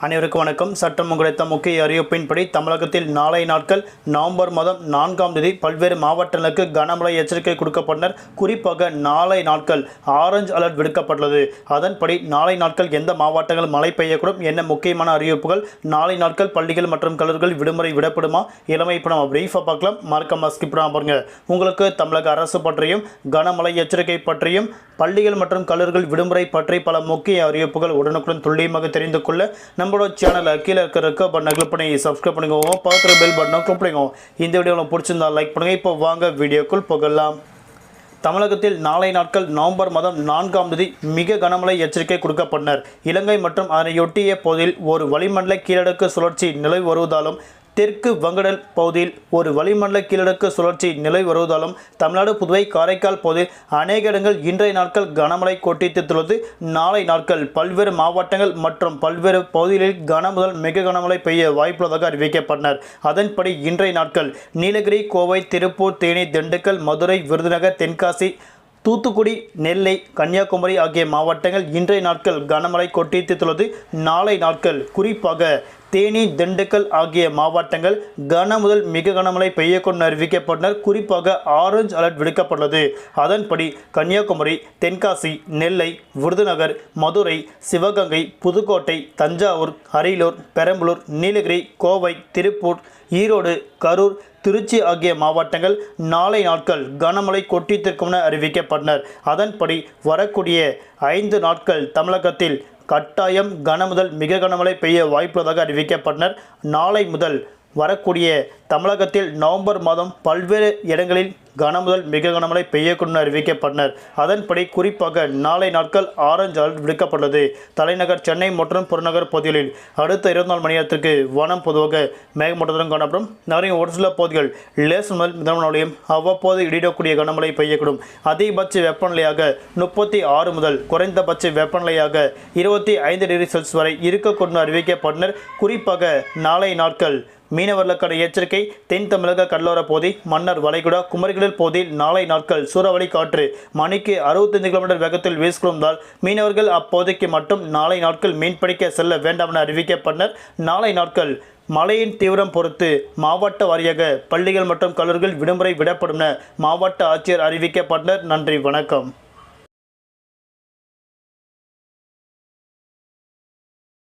அனைவருக்கும் வணக்கம். சட்டம் கிடைத்த முக்கிய அறிவிப்பின்படி தமிழகத்தில் நாளை நாட்கள் நவம்பர் மாதம் 4ஆம் தேதி பல்வேறு மாவட்டங்களுக்கு கனமழை எச்சரிக்கை கொடுக்கப்பட்டனர். குறிப்பாக நாளை நாட்கள் ஆரஞ்சு அலர்ட் விடுக்கப்பட்டுள்ளது. அதன்படி நாளை நாட்கள் எந்த மாவட்டங்கள் மழை பெய்யக்கூடும், என்ன முக்கியமான அறிவிப்புகள், நாளை நாட்கள் பள்ளிகள் மற்றும் கல்லூரிகள் விடுமுறை விடப்படுமா, இளமை இப்போ நம்ம பிரீஃபாக பார்க்கலாம். மறக்காம ஸ்கிப் பண்ணாம பாருங்க. உங்களுக்கு தமிழக அரசு பற்றியும் கனமழை எச்சரிக்கை பற்றியும் பள்ளிகள் மற்றும் கல்லூரிகள் விடுமுறை பற்றி பல முக்கிய அறிவிப்புகள் உடனுக்குடன் துல்லியமாக தெரிந்து கொள்ள நம்மளோட சேனலை கீழே இருக்கிற பட்டனை கிளிக் பண்ணி சப்ஸ்கிரைப் பண்ணிக்கோங்க. பக்கத்தில் பெல் பட்டனை கிளிக் பண்ணிக்கோங்க. இந்த வீடியோ உங்களுக்கு பிடிச்சிருந்தா லைக் பண்ணுங்கள். இப்போ வாங்க வீடியோக்குள் போகலாம். தமிழகத்தில் நாளை நாட்கள் நவம்பர் மாதம் 4ஆம் தேதி மிக கனமழை எச்சரிக்கை கொடுக்கப்பட்டனர். இலங்கை மற்றும் அதனையொட்டிய பகுதியில் ஒரு வளிமண்டல கீழடுக்கு சுழற்சி நிலவி வருவதாலும் தெற்கு வங்கடல் பகுதியில் ஒரு வளிமண்டல கீழடுக்கு சுழற்சி நிலை வருவதாலும் தமிழ்நாடு, புதுவை, காரைக்கால் பகுதியில் அநேக இடங்கள் இன்றைய நாட்கள் கனமழை கொட்டித்துள்ளது. நாளை நாட்கள் பல்வேறு மாவட்டங்கள் மற்றும் பல்வேறு பகுதிகளில் கன முதல் மிக கனமழை பெய்ய வாய்ப்புள்ளதாக அறிவிக்கப்பட்டனர். அதன்படி இன்றைய நாட்கள் நீலகிரி, கோவை, திருப்பூர், தேனி, திண்டுக்கல், மதுரை, விருதுநகர், தென்காசி, தூத்துக்குடி, நெல்லை, கன்னியாகுமரி ஆகிய மாவட்டங்கள் இன்றைய நாட்கள் கனமழை கொட்டித்துள்ளது. நாளை நாட்கள் குறிப்பாக தேனி, திண்டுக்கல் ஆகிய மாவட்டங்கள் கன முதல் மிக கனமழை பெய்யக்கூடும் அறிவிக்கப்பட்டனர். குறிப்பாக ஆரஞ்சு அலர்ட் விடுக்கப்பட்டுள்ளது. அதன்படி கன்னியாகுமரி, தென்காசி, நெல்லை, விருதுநகர், மதுரை, சிவகங்கை, புதுக்கோட்டை, தஞ்சாவூர், அரியலூர், பெரம்பலூர், நீலகிரி, கோவை, திருப்பூர், ஈரோடு, கரூர், திருச்சி ஆகிய மாவட்டங்கள் நாளை நாட்கள் கனமழை கொட்டித்திருக்கும் என அறிவிக்கப்பட்டனர். அதன்படி வரக்கூடிய 5 நாட்கள் தமிழகத்தில் கட்டாயம் கன முதல் மிக கனமழை பெய்ய வாய்ப்புள்ளதாக அறிவிக்கப்பட்டனர். நாளை முதல் வரக்கூடிய தமிழகத்தில் நவம்பர் மாதம் பல்வேறு இடங்களில் கன முதல் மிக கனமழை பெய்யக்கூடும் அறிவிக்கப்பட்டனர். அதன்படி குறிப்பாக நாளை நாட்கள் ஆரஞ்சு அலர்ட் விடுக்கப்பட்டுள்ளது. தலைநகர் சென்னை மற்றும் புறநகர் பகுதிகளில் அடுத்த 24 மணி நேரத்திற்கு வானம் பொதுவாக மேகமூட்டத்துடன் காணப்படும். நகரின் ஒரு சில பகுதிகள் லேசு முதல் மிதமான மழையும் அவ்வப்போது இடிடக்கூடிய கனமழை பெய்யக்கூடும். அதிகபட்ச வெப்பநிலையாக 36 முதல் குறைந்தபட்ச வெப்பநிலையாக 25 டிகிரி செல்சியஸ் வரை இருக்கக்கூடும் அறிவிக்கப்பட்டனர். குறிப்பாக நாளை நாட்கள் மீனவர்களுக்கான எச்சரிக்கை. தென் தமிழக கடலோர பகுதி, மன்னார் வளைகுடா, குமரிக்கடல் பகுதியில் நாளை நாட்கள் சூறாவளி காற்று மணிக்கு 65 கிலோமீட்டர் வேகத்தில் வீசுவதால் மீனவர்கள் அப்பகுதிக்கு மட்டும் நாளை நாட்கள் மீன்பிடிக்க செல்ல வேண்டாம் என அறிவிக்கப்பட்டனர். நாளை நாட்கள் மழையின் தீவிரம் பொறுத்து மாவட்ட வாரியாக பள்ளிகள் மற்றும் கல்லூரிகள் விடுமுறை விடப்படும் என மாவட்ட ஆட்சியர் அறிவிக்கப்பட்டனர். நன்றி, வணக்கம்.